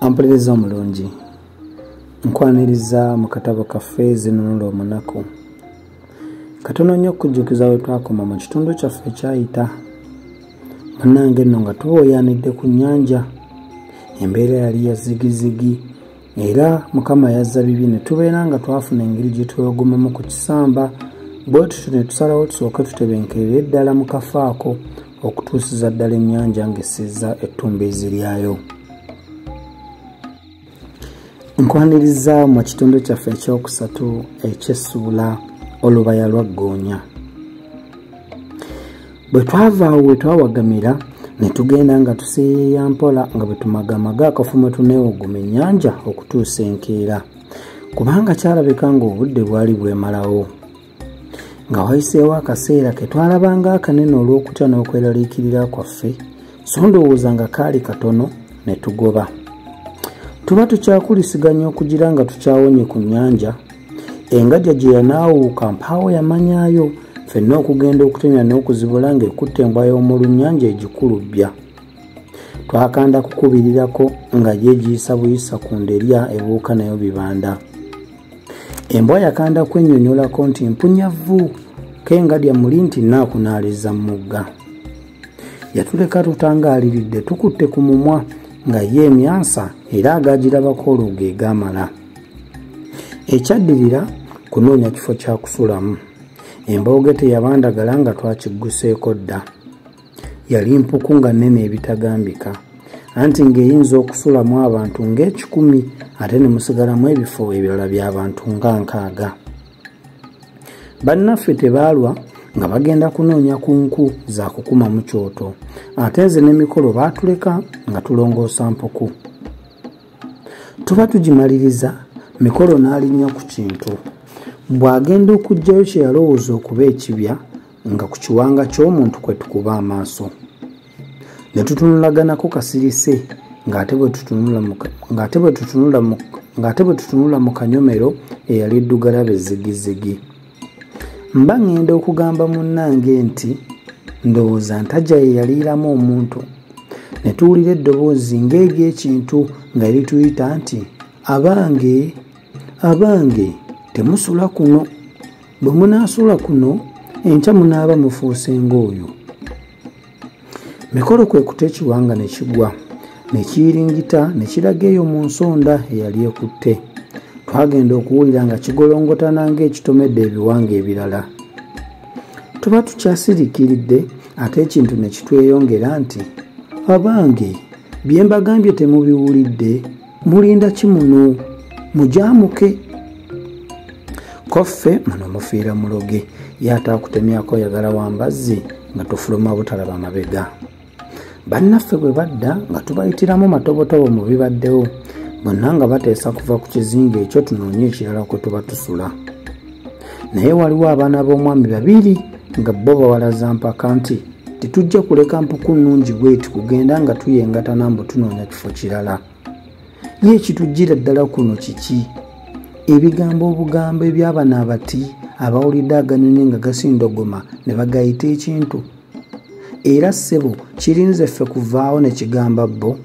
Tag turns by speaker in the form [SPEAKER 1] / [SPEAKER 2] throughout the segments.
[SPEAKER 1] Ampuliriza omulungi nkwaniriza mu katabo kaffe zinunula omunaku katono nnyo okujjukiza we twakoma mu kitundu kyaffe ekyayita munnange nno nga tuboyanidde ku nnyanja embeera yali ya zigizigi era mukama yazza bibi ne tubeera nga twafuna engeri gye twewagumamu ku kisamba bwe tutyo ne tusalawo tusooke tutebenkerere ddala mu kafo ako okutuusiza ddala ennyanja ng'essizza ettumbiizi lyayo. Nkwaniriza mu kitundu kyaffe ekyokusatu eky'essuula olubaya lwa ggoonya. Bwe twava awo we twawagamira ne tugenda nga tuseeyeeya mpola nga bwe tumagamaga akafumo tuneewoguma ennyanja okutuusa enkeera kubanga kyalabika ng'obudde bwali bwemalawo nga wayiseewo akaseera ke twalabanga akanene olw'okutya n'okweraliikirira kwaffe so ndowooza nga kaali katono ne tugoba. Tuba tukyakulisiganya okugira nga tukyawonye ku nnyanja engajja gye yanaawuuka mpaawo yamanyaayo ffenna okugenda okutemya n'okuzibula ng'ekutta embwa y'omu nnyanja egikulubbya. Twakanda kukubirirako nga ye giyisa buyisa ku nderya ebuuka nayo bibanda. Embwa yakanda kwennyonnyolako nti mpunyavu kengadya muli nti naakunaaliza mu mugga. Yatuleka tutangaaliridde tukutte ku mumwa nga ye emyansa era agagirabako olwo ge gaamala. Ekyaddirira kunoonya kifo kya kusulamu. Embooge teyabandagala nga twakigguseeko dda. Yali mpuku nga nnene ebitagambika anti ng'eyinza okusulamu abantu ng'ekikumi ate ne musigalamu ebifo ebirala by'abantu nga 6. Bannaffe tebaalwa nga bagenda kunoonya ku nku za kukuma mu kyoto ate nze n'emikolo baatuleka nga tulongoosa mpuku. Tuba tugimaliriza mikolo n'alinnya ku kintu bw'agenda okuggyayo kye yalowooza okuba ekibya nga ku kiwanga ky'omuntu kwe tukuba amaaso ne tutunulaganako kasirise ng'ate bwe tutunula mu kanyomero eyali eddugalabe zigizigi. Mba ngenda okugamba munnange nti ndowooza ntajja ye yaliiramu omuntu ne tuwulira eddoboozi ng'ery'ekintu nga lituyita nti abange temusula kuno, bwe munaasula kuno enkya munaaba mufuuse ng'oyo. Mikolo kwe kuta ekiwanga ne kigwa ne kiyiringita ne kiraga eyo mu nsonda eyali ekutte. Twagenda okuwulira nga kigolongotana ng'ekitomedde ebiwanga ebirala. Tuba tukyasirikiridde ate ekintu ne kitweyongera nti abange bye mbagambye temubiwulidde mulinda kimuno mujaamuke. Koffe muno mufiira muloge yataakutemyako yagala wambazzi nga tufuluma butalaba mabega. Bannaffe bwe badda nga tubayitiramu matobotobo mu bibaddewo bonna nga bateesa kuva ku kizinga ekyo tunoonye ekirala kwe tuba tusula. Naye waliwo abaana b'omwami 2 nga bo bawalaza mpaka nti tetujja kuleka mpuku nnungi bweti kugenda nga tuyengatana mbu tunoonya kifo kirala. Ye ekitujjira ddala kuno kiki? Ebigambo obugambo eby'abana abati abawulidde aganyonyi nga gasindogoma ne bagayita ekintu. Era ssebo kirinze ffe kuvaawo ne kigamba bo.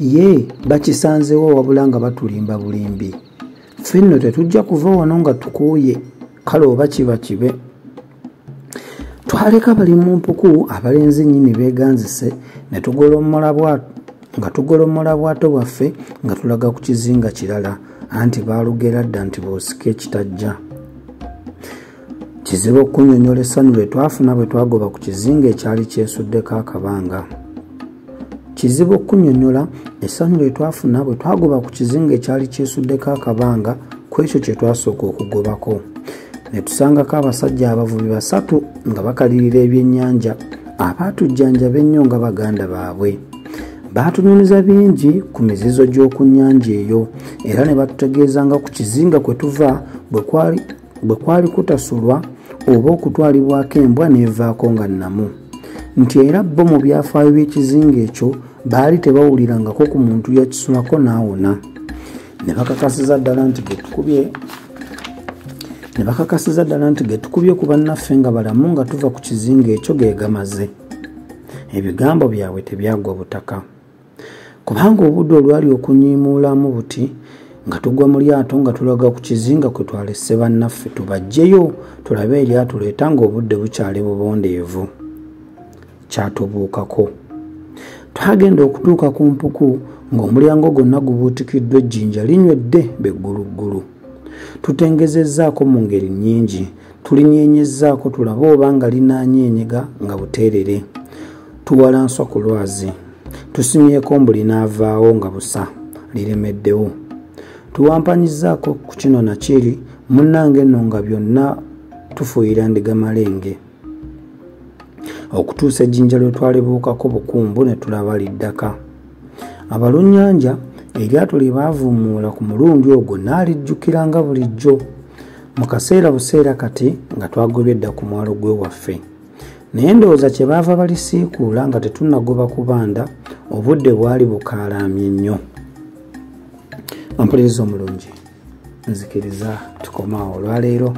[SPEAKER 1] Ye bakisanzewo wabula nga batulimba bulimbi. Ffe nno tetujja kuva wano nga tukuuye kale oba kiba kibe. Twaleka bali mu mpuku abalenzi nnyini beeganzise ne tugolomola bwato bwaffe nga tulaga ku kizinga kirala anti baalugera dda nti boosika ekitajja. Kizibu okunnyonnyola essanyu lye twafuna bwe twagoba ku kizinga ekyali kyesuddeko akabanga. Kizibu okunnyonnyola essanyu lye twafuna bwe twagoba ku kizinga ekyali kyesuddeko akabanga ku ekyo kye twasooka okugobako. ne tusangako abasajja abavubi 3 nga bakalirira ebyennyanja abaatujjanjaba ennyo nga baganda baabwe. Baatunyumiza bingi ku mizizo gy'oku nnyanja eyo era ne batutegeeza nga ku kizinga kwe tuva bwe kwali kutasulwa oba okutwalibwako embwa n'evaako nga nnamu, nti era bo mu byafaayo by'ekizinga ekyo baali tebawulirangako ku muntu yakisulako n'awona. Ne bakakasiza ddala nti ge tukubye ku bannaffe nga balamu nga tuva ku kizinga ekyo ge gamaze. Ebigambo byabwe tebyagwa butaka, kubanga obudde olwali okunyiimuulamu buti nga tugwa mu lyato nga tulaga ku kizinga kwe twalese bannaffe tubajjeyo tulabe eryatuleeta ng'obudde bukyali bubondeevu. Kyatubuukako. Twagenda okutuuka ku mpuku ng'omulyango gwonna gubuutikiddwa ejjinja linywedde begguluggulu. Tutengezezzaako mu ngeri nnyingi, tulinyeenyezzaako tulabe oba nga linaanyeenyega nga buteerere. Tuwalanswa ku lwazi, tusimyeko mbuli n'avaawo nga busa liremeddewo. Tuwampanyizzaako ku kino nakiri munnange nno nga byonna tufuuyira ndiga malenge. Okutuusa ejjinja lwe twalibuukako bukumbu ne tulaba liddaka. Abalunnyanja eryato lye baavuumuula ku mulundi ogwo n'alijjukira nga bulijjo. Mu kaseera buseera kati nga twagobye dda ku mwalo gwe waffe. Naye ndowooza kye baava balisiikuula nga tetunnagoba kubanda, obudde bwali bukaalaamye nnyo. Ompuliriza omulungi, nzikiriza tukomaawo olwaleero.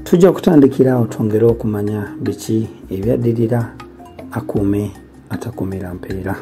[SPEAKER 1] Tujja kutandikira awo twongere okumanya biki ebyaddirira akuume atakumira mpeera.